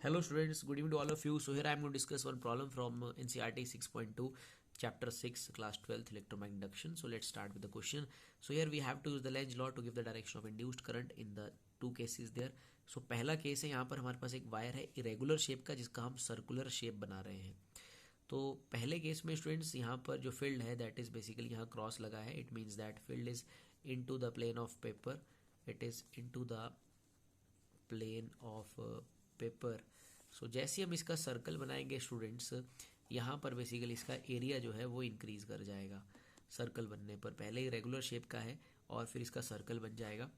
Hello students, good evening to all of you. So here I am going to discuss one problem from NCERT 6.2 chapter 6 class 12th electromagnetic induction. So let's start with the question. So here we have to use the Lenz law to give the direction of induced current in the two cases there. So पहला case है, यहाँ पर हमारे पास एक wire है irregular shape का जिसका हम सर्कुलर शेप बना रहे हैं. तो पहले केस में स्टूडेंट्स यहाँ पर जो फील्ड है दैट इज़ बेसिकली यहाँ क्रॉस लगा है. It means that field is into the plane of paper. It is into the plane of paper. So जैसे हम इसका सर्कल बनाएंगे स्टूडेंट्स, यहाँ पर बेसिकली इसका एरिया जो है वो इंक्रीज कर जाएगा. सर्कल बनने पर पहले ही रेगुलर शेप का है और फिर इसका सर्कल बन जाएगा.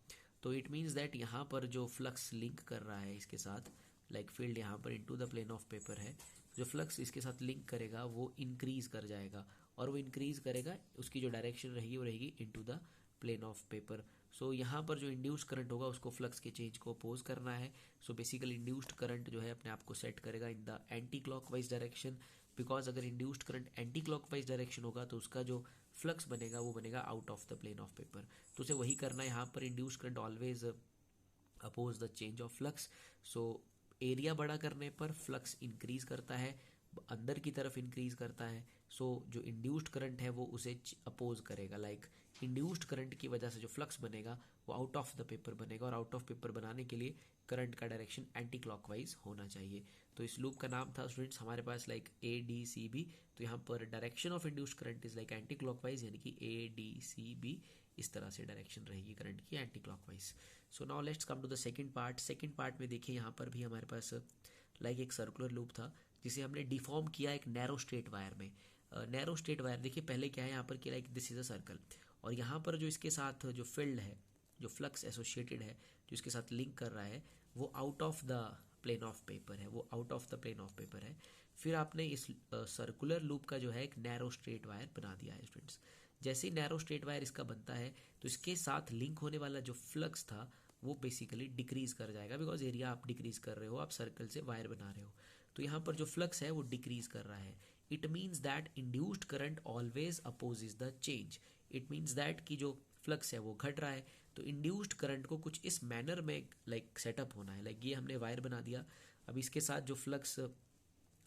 तो इट मीन्स दैट यहाँ पर जो फ्लक्स लिंक कर रहा है इसके साथ, लाइक फील्ड यहाँ पर into the plane of paper है, जो फ्लक्स इसके साथ लिंक करेगा वो इंक्रीज कर जाएगा. और वो इंक्रीज करेगा, उसकी जो डायरेक्शन रहेगी वो रहेगी into the plane of paper. So यहाँ पर जो इंड्यूस्ड करंट होगा उसको फ्लक्स के चेंज को अपोज करना है. सो बेसिकली इंड्यूस्ड करंट जो है अपने आप को सेट करेगा in the anticlockwise direction. Because अगर induced current anticlockwise direction होगा तो उसका जो फ्लक्स बनेगा वो बनेगा out of the plane of paper. तो उसे वही करना है. यहाँ पर induced current always oppose the change of flux. So area बड़ा करने पर फ्लक्स इंक्रीज करता है, अंदर की तरफ इंक्रीज करता है. सो जो इंड्यूस्ड करंट है वो उसे अपोज करेगा. लाइक इंड्यूस्ड करंट की वजह से जो फ्लक्स बनेगा वो आउट ऑफ द पेपर बनेगा, और आउट ऑफ पेपर बनाने के लिए करंट का डायरेक्शन एंटी क्लॉकवाइज होना चाहिए. तो इस लूप का नाम था स्टूडेंट्स हमारे पास लाइक ADCB. तो यहाँ पर direction of induced current is like anti clockwise, यानी कि ADCB. इस तरह से डायरेक्शन रहेगी करंट की anticlockwise. So now let's come to the second part. Second part में देखिए यहाँ पर भी हमारे पास लाइक एक सर्कुलर लूप था जिसे हमने डिफॉर्म किया एक नैरो स्ट्रेट वायर में. नैरो स्ट्रेट वायर देखिए पहले क्या है यहाँ पर कि like this is a circle, और यहाँ पर जो इसके साथ जो फील्ड है, जो फ्लक्स एसोसिएटेड है, जो इसके साथ लिंक कर रहा है वो out of the plane of paper है, वो out of the plane of paper है. फिर आपने इस सर्कुलर लूप का जो है एक नैरो स्ट्रेट वायर बना दिया है स्टूडेंट्स. जैसे ही नैरो स्ट्रेट वायर इसका बनता है तो इसके साथ लिंक होने वाला जो फ्लक्स था वो बेसिकली डिक्रीज कर जाएगा. बिकॉज एरिया आप डिक्रीज कर रहे हो, आप सर्कल से वायर बना रहे हो. तो यहाँ पर जो फ्लक्स है वो डिक्रीज कर रहा है. It means that induced current always opposes the change. It means that कि जो फ्लक्स है वो घट रहा है, तो इंड्यूस्ड करंट को कुछ इस मैनर में लाइक सेटअप होना है. लाइक ये हमने वायर बना दिया, अब इसके साथ जो फ्लक्स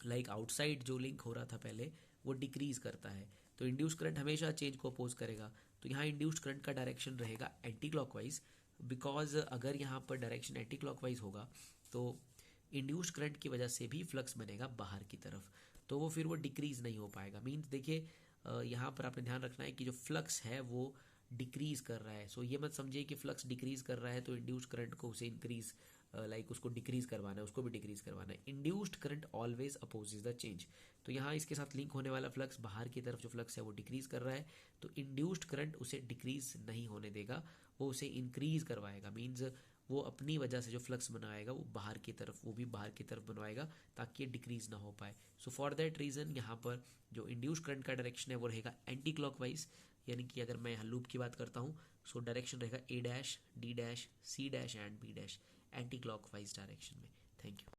लाइक आउटसाइड जो लिंक हो रहा था पहले वो डिक्रीज करता है. तो इंड्यूस करंट हमेशा चेंज को अपोज करेगा. तो यहाँ इंड्यूस्ड करंट का डायरेक्शन रहेगा एंटी क्लॉकवाइज. बिकॉज अगर यहाँ पर डायरेक्शन एंटी क्लॉकवाइज होगा तो इंड्यूस्ड करंट की वजह से भी फ्लक्स बनेगा बाहर की तरफ, तो वो फिर वो डिक्रीज नहीं हो पाएगा. मीन्स देखिए यहाँ पर आपने ध्यान रखना है कि जो फ्लक्स है वो डिक्रीज कर रहा है. सो ये मत समझिए कि फ्लक्स डिक्रीज कर रहा है तो इंड्यूस्ड करंट को उसे इंक्रीज लाइक उसको डिक्रीज करवाना है, उसको भी डिक्रीज करवाना है. Induced current always opposes the change. तो यहाँ इसके साथ लिंक होने वाला फ्लक्स बाहर की तरफ जो फ्लक्स है वो डिक्रीज कर रहा है, तो इंड्यूस्ड करंट उसे डिक्रीज नहीं होने देगा, वो उसे इंक्रीज करवाएगा. मीन्स वो अपनी वजह से जो फ्लक्स बनाएगा वो बाहर की तरफ, वो भी बाहर की तरफ बनवाएगा ताकि ये डिक्रीज ना हो पाए. सो फॉर दैट रीज़न यहाँ पर जो इंड्यूस्ड करंट का डायरेक्शन है वो रहेगा एंटी क्लॉकवाइज. यानी कि अगर मैं यहाँ लूप की बात करता हूँ सो डायरेक्शन रहेगा A dash, D dash, C dash and B dash, anticlockwise direction में. Thank you.